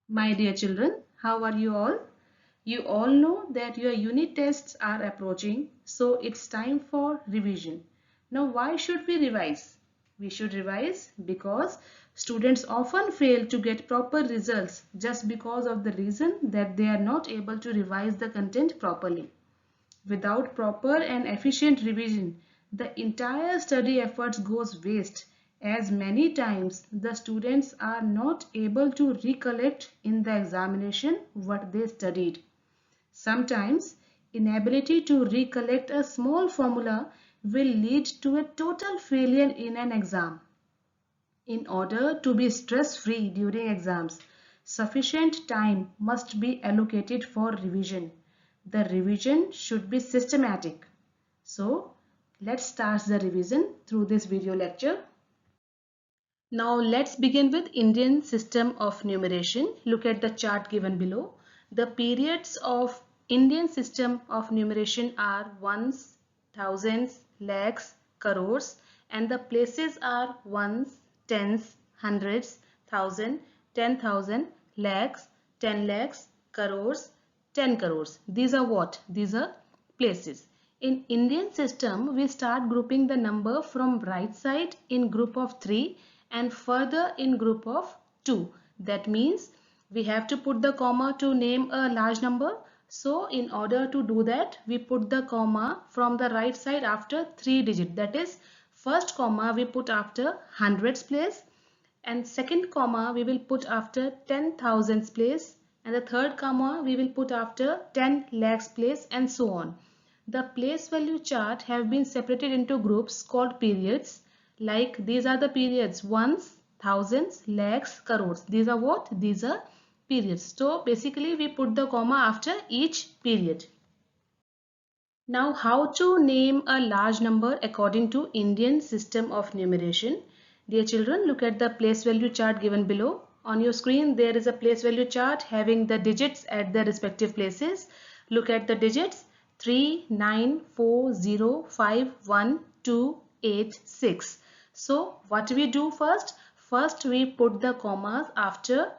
My dear children, how are you all? You all know that your unit tests are approaching, so it's time for revision. Now, why should we revise? We should revise because students often fail to get proper results just because of the reason that they are not able to revise the content properly. Without proper and efficient revision, the entire study efforts goes waste as many times the students are not able to recollect in the examination what they studied. Sometimes inability to recollect a small formula will lead to a total failure in an exam. In order to be stress-free during exams, sufficient time must be allocated for revision. The revision should be systematic. So, let's start the revision through this video lecture. Now, let's begin with Indian system of numeration. Look at the chart given below. The periods of Indian system of numeration are ones, thousands, lakhs, crores, and the places are ones, tens, hundreds, thousand, 10,000, lakhs, 10 lakhs, crores, 10 crores. These are what? These are places. In Indian system, we start grouping the number from right side in group of 3 and further in group of 2. That means we have to put the comma to name a large number. So in order to do that, we put the comma from the right side after 3 digit. That is, first comma we put after hundreds place, and second comma we will put after 10,000s place, and the third comma we will put after 10 lakhs place, and so on. The place value chart have been separated into groups called periods. Like these are the periods: ones, thousands, lakhs, crores. These are what? These are periods. So basically we put the comma after each period. Now, how to name a large number according to Indian system of numeration? Dear children, look at the place value chart given below. On your screen, there is a place value chart having the digits at their respective places. Look at the digits: 3, 9, 4, 0, 5, 1, 2, 8, 6. So, what we do first? First, we put the commas after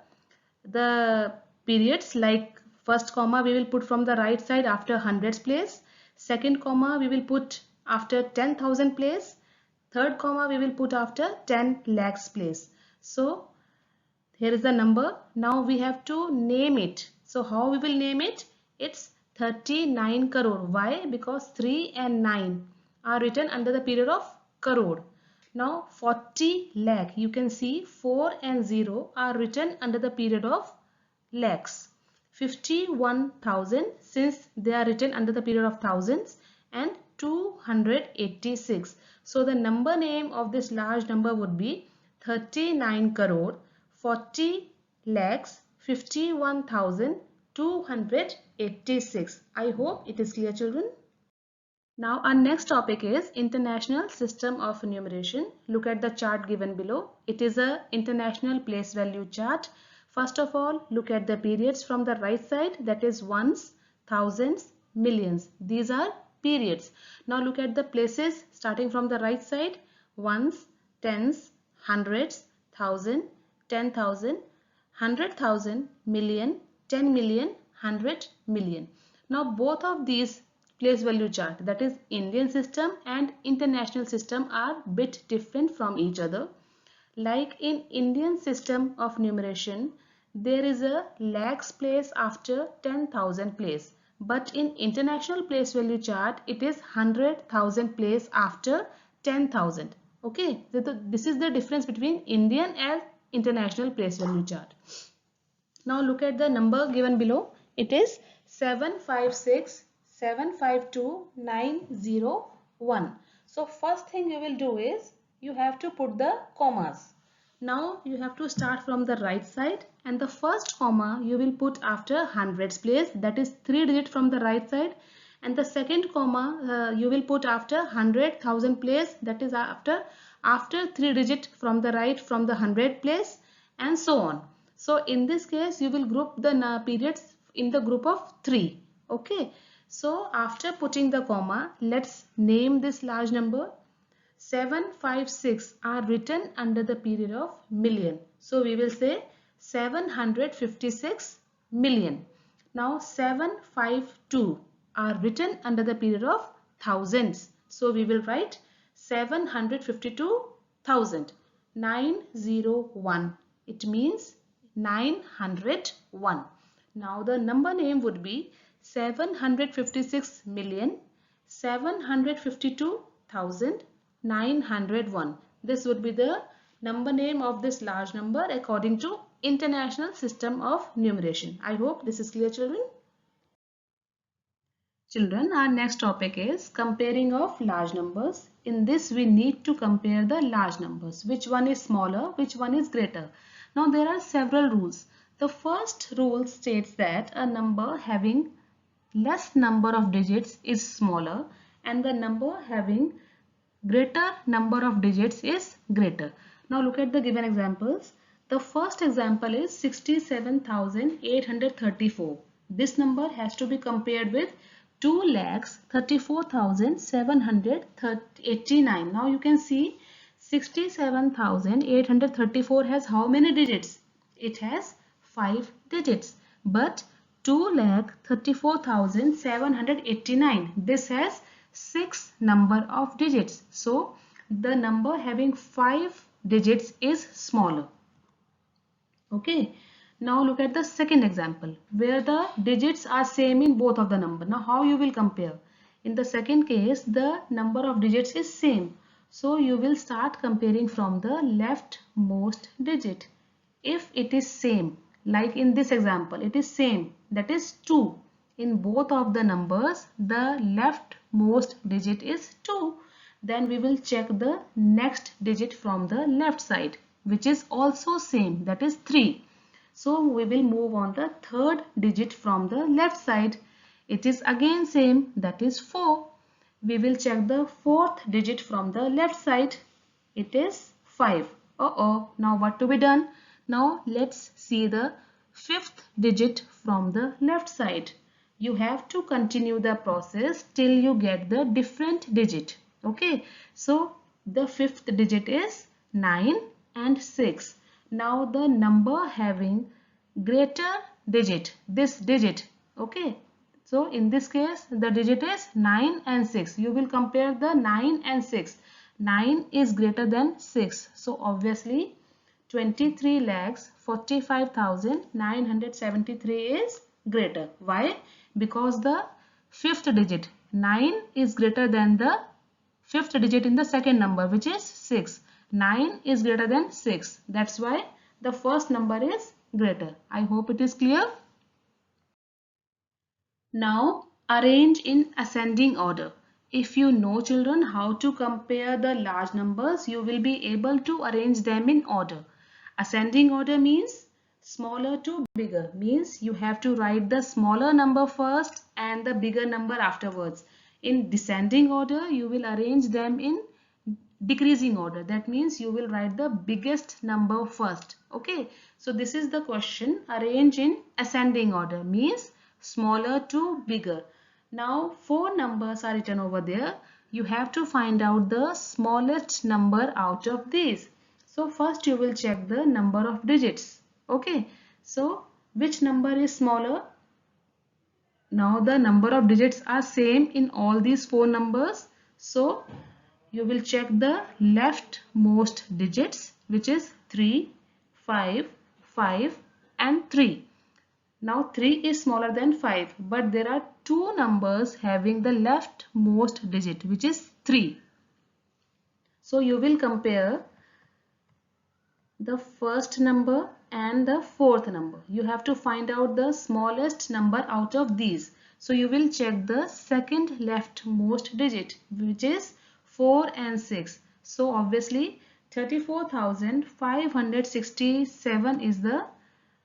the periods. Like first comma we will put from the right side after hundreds place, second comma we will put after 10,000 place, third comma we will put after 10 lakhs place. So here is the number. Now we have to name it. So how we will name it? It's 39 crore. Why? Because 3 and 9 are written under the period of crore. Now 40 lakh. You can see 4 and 0 are written under the period of lakhs. 51,000 since they are written under the period of thousands, and 286. So the number name of this large number would be 39 crore 40 lakhs 51,286. I hope it is clear, children. Now our next topic is International System of Numeration. Look at the chart given below. It is a international place value chart. First of all, look at the periods from the right side, that is ones, thousands, millions. These are periods. Now look at the places starting from the right side: ones, tens, hundreds, thousand, 10,000, 100,000, million, 10 million, 100 million. Now both of these place value chart, that is Indian system and international system, are bit different from each other. Like in Indian system of numeration, there is a lakhs place after 10,000 place, but in international place value chart it is 100,000 place after 10,000. Okay, so this is the difference between Indian and international place value chart. Now look at the number given below. It is 756752901. So first thing you will do is you have to put the commas. Now you have to start from the right side, and the first comma you will put after hundreds place, that is 3 digit from the right side, and the second comma you will put after 100,000 place, that is after 3 digit from the right from the 100 place, and so on. So in this case you will group the periods in the group of 3. Okay, so after putting the comma, let's name this large number. 756 are written under the period of million. So we will say 756 million. Now 752 are written under the period of thousands. So we will write 752,000. 901. It means 901. Now the number name would be 756,752,901. This would be the number name of this large number according to International System of Numeration. I hope this is clear, children. Children, our next topic is comparing of large numbers. In this we need to compare the large numbers. Which one is smaller, which one is greater. Now there are several rules. The first rule states that a number having less number of digits is smaller and the number having greater number of digits is greater. Now look at the given examples. The first example is 67,834. This number has to be compared with 2,34,789. Now you can see 67,834 has how many digits? It has 5 digits. But 2,34,789, this has 6 number of digits. So the number having 5 digits is smaller. Okay. Now look at the second example where the digits are same in both of the number. Now how you will compare? In the second case the number of digits is same. So you will start comparing from the leftmost digit. If it is same, like in this example it is same, that is 2. In both of the numbers the leftmost digit is 2. Then we will check the next digit from the left side which is also same, that is 3. So we will move on the third digit from the left side. It is again same, that is 4. We will check the fourth digit from the left side. It is 5. Now what to be done? Now let's see the fifth digit from the left side. You have to continue the process till you get the different digit. Okay. So the fifth digit is 9 and 6. Now the number having greater digit, this digit, okay. So in this case the digit is 9 and 6. You will compare the 9 and 6. 9 is greater than 6. So obviously 23,45,973 is greater. Why? Because the fifth digit 9 is greater than the fifth digit in the second number which is 6. 9 is greater than 6. That's why the first number is greater. I hope it is clear. Now arrange in ascending order. If you know, children, how to compare the large numbers, you will be able to arrange them in order. Ascending order means smaller to bigger, means you have to write the smaller number first and the bigger number afterwards. In descending order, you will arrange them in decreasing order. That means you will write the biggest number first. Okay. So this is the question. Arrange in ascending order means smaller to bigger. Now 4 numbers are written over there. You have to find out the smallest number out of these. So first you will check the number of digits. Okay. So which number is smaller? Now the number of digits are same in all these 4 numbers. So you will check the leftmost digits which is 3, 5, 5 and 3. Now 3 is smaller than 5 but there are 2 numbers having the leftmost digit which is 3. So you will compare the first number and the fourth number. You have to find out the smallest number out of these. So you will check the second leftmost digit which is 4 and 6. So obviously 34,567 is the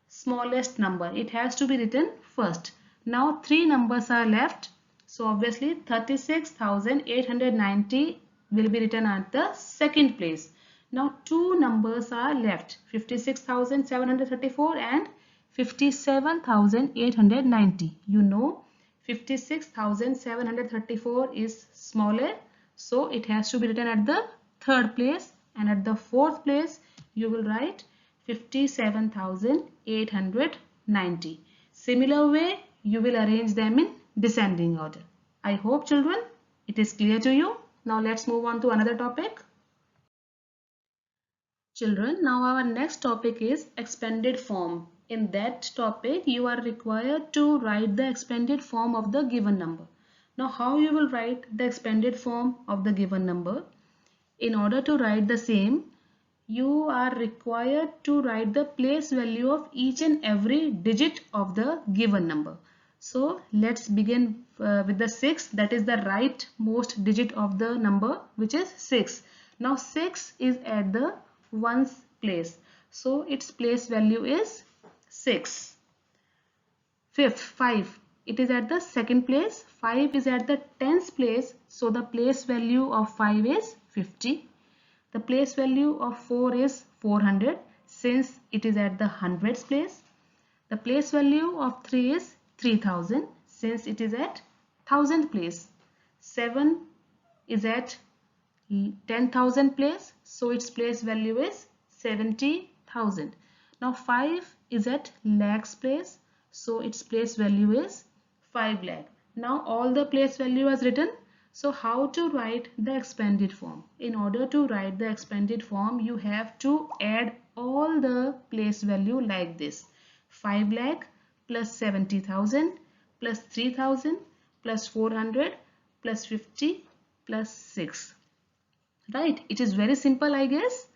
smallest number. It has to be written first. Now 3 numbers are left. So obviously 36,890 will be written at the second place. Now 2 numbers are left. 56,734 and 57,890. You know 56,734 is smaller. So it has to be written at the third place, and at the fourth place you will write 57,890. Similar way, you will arrange them in descending order. I hope children, it is clear to you. Now let's move on to another topic. Children, now our next topic is expanded form. In that topic, you are required to write the expanded form of the given number. Now, how you will write the expanded form of the given number? In order to write the same, you are required to write the place value of each and every digit of the given number. So, let's begin with the 6. That is the rightmost digit of the number, which is 6. Now, 6 is at the ones place, so its place value is 6. Fifth, 5, it is at the second place. 5 is at the tens place, so the place value of 5 is 50. The place value of 4 is 400 since it is at the hundreds place. The place value of 3 is 3000 since it is at thousand place. 7 is at 10,000 place, so its place value is 70,000. Now 5 is at lakhs place, so its place value is 5 lakh. Now all the place value is written. So how to write the expanded form? In order to write the expanded form, you have to add all the place value like this. 5 lakh plus 70,000 plus 3,000 plus 400 plus 50 plus 6. Right, it is very simple, I guess.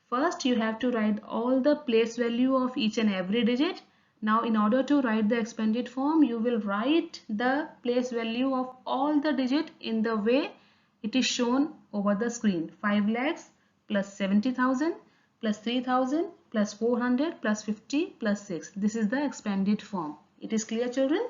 First you have to write all the place value of each and every digit. Now in order to write the expanded form, you will write the place value of all the digit in the way it is shown over the screen. 5 lakhs plus 70,000 plus 3,000 plus 400 plus 50 plus 6. This is the expanded form. It is clear, children?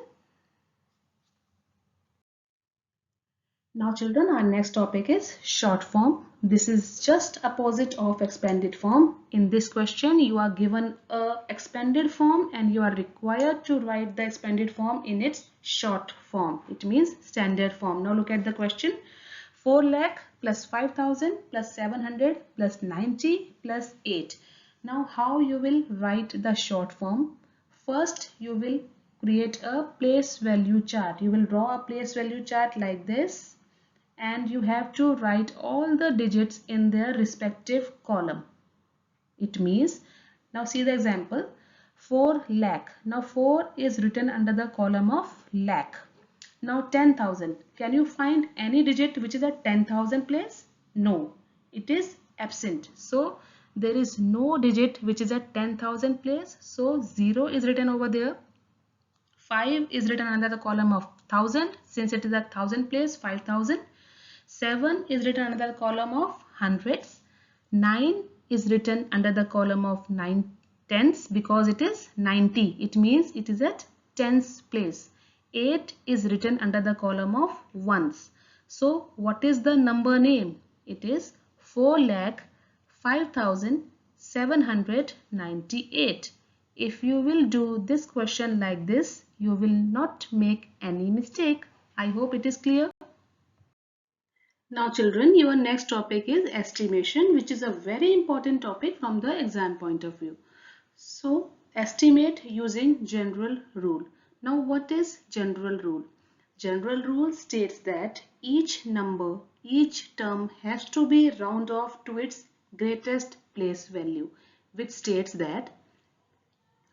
Now children, our next topic is short form. This is just opposite of expanded form. In this question, you are given a expanded form and you are required to write the expanded form in its short form. It means standard form. Now look at the question. 4 lakh plus 5,000 plus 700 plus 90 plus 8. Now how you will write the short form? First, you will create a place value chart. You will draw a place value chart like this, and you have to write all the digits in their respective column. It means, now see the example, 4 lakh. Now 4 is written under the column of lakh. Now 10,000. Can you find any digit which is at 10,000 place? No, it is absent. So there is no digit which is at 10,000 place. So 0 is written over there. 5 is written under the column of 1000 since it is at 1000 place, 5,000. 7 is written under the column of hundreds. 9 is written under the column of tens because it is 90. It means it is at tens place. 8 is written under the column of ones. So what is the number name? It is 4,05,798. If you will do this question like this, you will not make any mistake. I hope it is clear. Now children, your next topic is estimation, which is a very important topic from the exam point of view. So estimate using general rule. Now what is general rule? General rule states that each number, each term has to be round off to its greatest place value, which states that,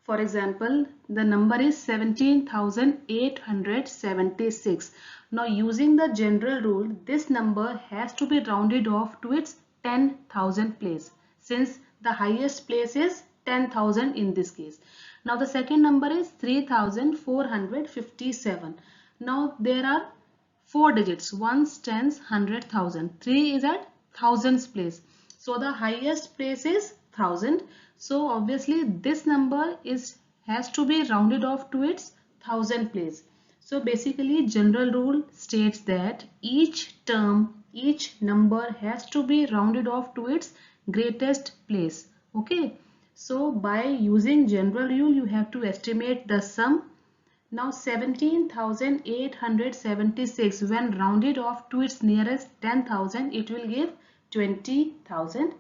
for example, the number is 17,876. Now using the general rule, this number has to be rounded off to its 10,000 place, since the highest place is 10,000 in this case. Now the second number is 3,457. Now there are 4 digits, ones, tens, hundred, thousand. 3 is at thousands place. So the highest place is 1000. So obviously this number has to be rounded off to its 1000 place. So basically general rule states that each term, each number has to be rounded off to its greatest place. Okay. So by using general rule, you have to estimate the sum. Now 17,876, when rounded off to its nearest 10,000, it will give 20,000.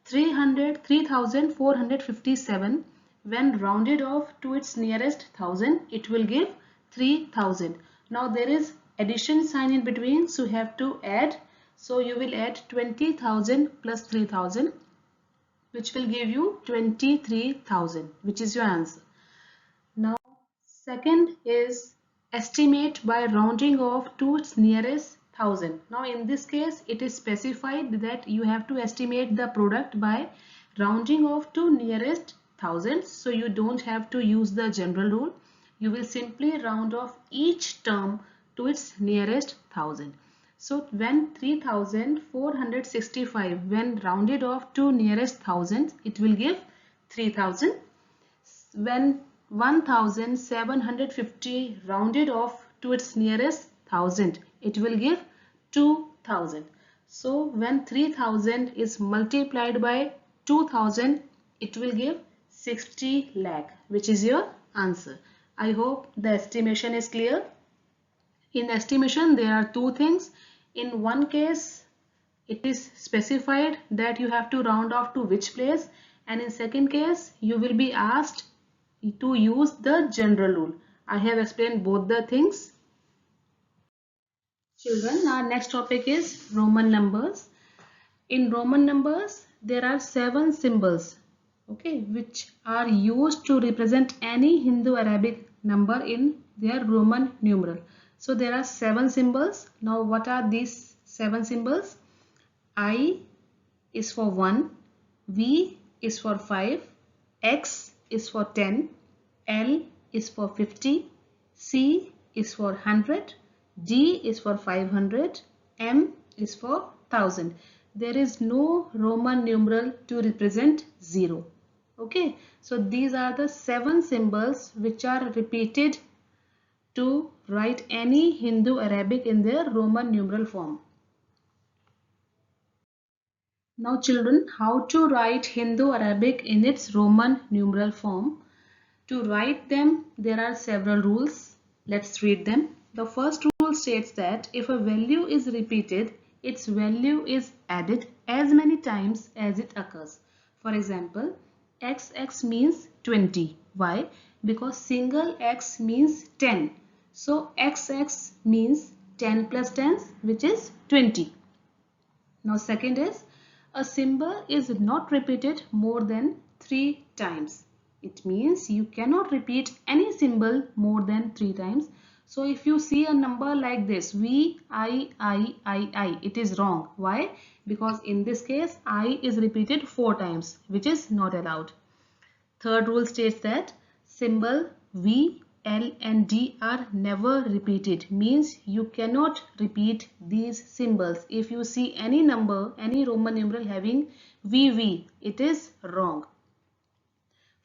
3,457 when rounded off to its nearest thousand, it will give 3,000. Now there is addition sign in between, so you have to add. So you will add 20,000 plus 3,000, which will give you 23,000, which is your answer. Now, second is estimate by rounding off to its nearest thousand. Now, in this case, it is specified that you have to estimate the product by rounding off to nearest thousands. So, you don't have to use the general rule. You will simply round off each term to its nearest thousand. So, when 3,465, when rounded off to nearest thousand, it will give 3,000. When 1750 rounded off to its nearest thousand, it will give 2000. So when 3000 is multiplied by 2000, it will give 60 lakh, which is your answer. I hope the estimation is clear. In estimation, there are two things. In one case, it is specified that you have to round off to which place, and in second case, you will be asked to use the general rule. I have explained both the things. Children, our next topic is Roman numbers. In Roman numbers, there are 7 symbols, okay, which are used to represent any Hindu-Arabic number in their Roman numeral. So there are 7 symbols. Now what are these 7 symbols? I is for 1, V is for 5, X is for 10, L is for 50, C is for 100, D is for 500, M is for 1000. There is no Roman numeral to represent 0. Okay, so these are the 7 symbols which are repeated to write any Hindu Arabic in their Roman numeral form. Now children, how to write Hindu Arabic in its Roman numeral form? To write them, there are several rules. Let's read them. The first rule states that if a value is repeated, its value is added as many times as it occurs. For example, XX means 20. Why? Because single X means 10. So XX means 10 plus 10, which is 20. Now second is, a symbol is not repeated more than 3 times. It means you cannot repeat any symbol more than 3 times. So if you see a number like this, VIIII, it is wrong. Why? Because in this case, I is repeated 4 times, which is not allowed. Third rule states that symbol V, L and D are never repeated. Means you cannot repeat these symbols. If you see any number, any Roman numeral having VV, it is wrong.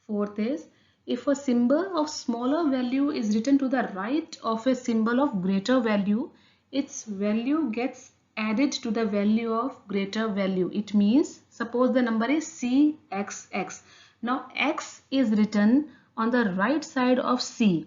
Fourth is, if a symbol of smaller value is written to the right of a symbol of greater value, its value gets added to the value of greater value. It means, suppose the number is CXX. Now X is written on the right side of C,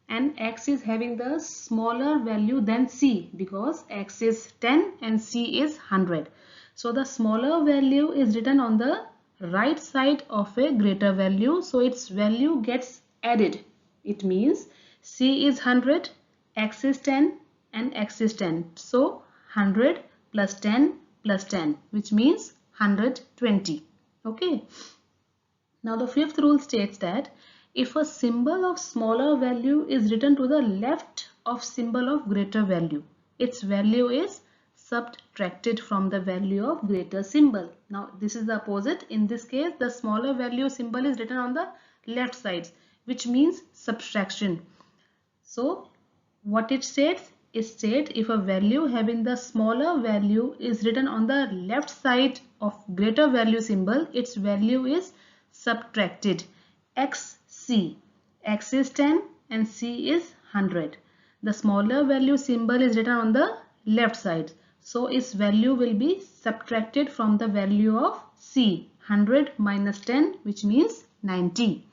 and X is having the smaller value than C because X is 10 and C is 100. So the smaller value is written on the right side of a greater value, so its value gets added. It means C is 100, X is 10 and X is 10. So 100 plus 10 plus 10, which means 120. Okay. Now the fifth rule states that if a symbol of smaller value is written to the left of symbol of greater value, its value is subtracted from the value of greater symbol. Now this is the opposite. In this case, the smaller value symbol is written on the left side, which means subtraction. So what it states? It states if a value having the smaller value is written on the left side of greater value symbol, its value is subtracted. XC. X is 10 and C is 100. The smaller value symbol is written on the left side. So its value will be subtracted from the value of C. 100 minus 10, which means 90.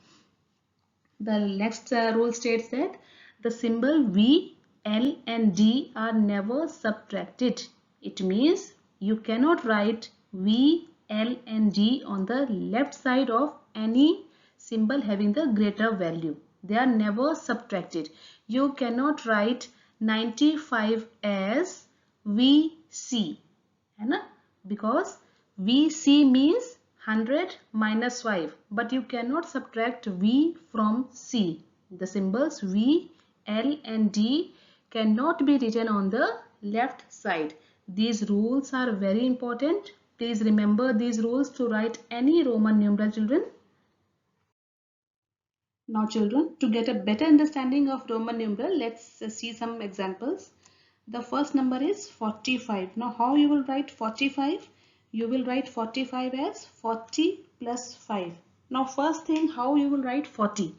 The next rule states that the symbol V, L and D are never subtracted. It means you cannot write V, L and D on the left side of any symbol having the greater value. They are never subtracted. You cannot write 95 as VC, है ना? Because VC means 100 minus 5, but you cannot subtract V from C. The symbols V, L and D cannot be written on the left side. These rules are very important. Please remember these rules to write any Roman numeral, children. Now children, to get a better understanding of Roman numeral, let's see some examples. The first number is 45. Now how you will write 45? You will write 45 as 40 plus 5. Now first thing, how you will write 40?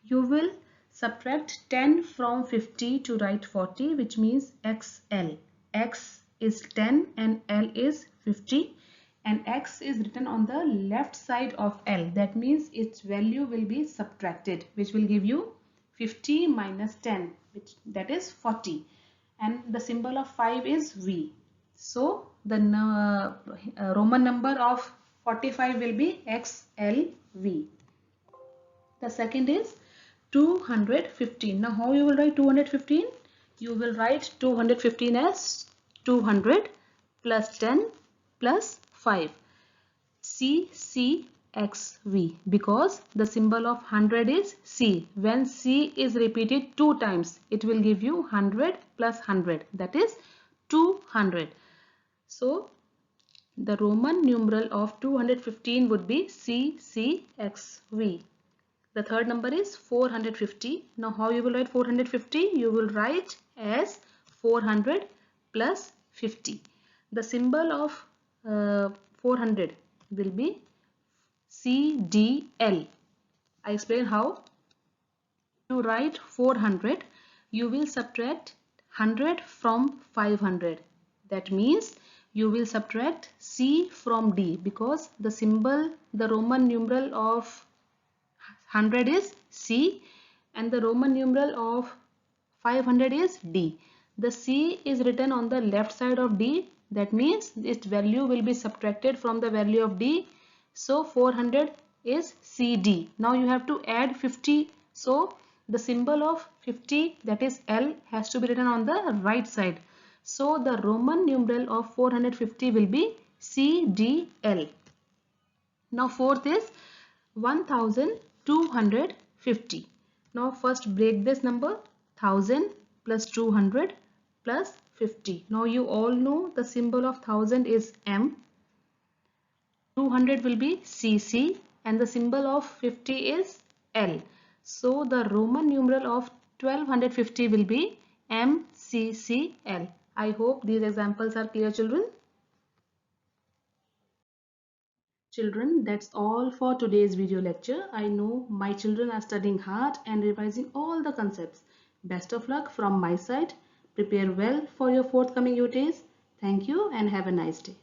You will subtract 10 from 50 to write 40, which means XL. X is 10 and L is 50. And X is written on the left side of L. That means its value will be subtracted, which will give you 50 minus 10, which that is 40. And the symbol of 5 is V. So the Roman number of 45 will be XLV. The second is 215. Now how you will write 215? You will write 215 as 200 plus 10 plus 5. CCXV, because the symbol of 100 is C. When C is repeated 2 times, it will give you 100 plus 100, that is 200. So the Roman numeral of 215 would be CCXV. The third number is 450. Now how you will write 450? You will write as 400 plus 50. The symbol of 400 will be CDL. I explain how. To write 400, you will subtract 100 from 500. That means you will subtract C from D, because the symbol, the Roman numeral of 100 is C and the Roman numeral of 500 is D. The C is written on the left side of D. That means its value will be subtracted from the value of D. So 400 is CD. Now you have to add 50. So the symbol of 50, that is L, has to be written on the right side. So the Roman numeral of 450 will be CDL. Now fourth is 1250. Now first break this number. 1000 plus 200 plus 50. Now you all know the symbol of 1000 is M. 200 will be CC and the symbol of 50 is L. So the Roman numeral of 1250 will be MCCL. I hope these examples are clear, children. Children, that's all for today's video lecture. I know my children are studying hard and revising all the concepts. Best of luck from my side. Prepare well for your forthcoming UTs. Thank you and have a nice day.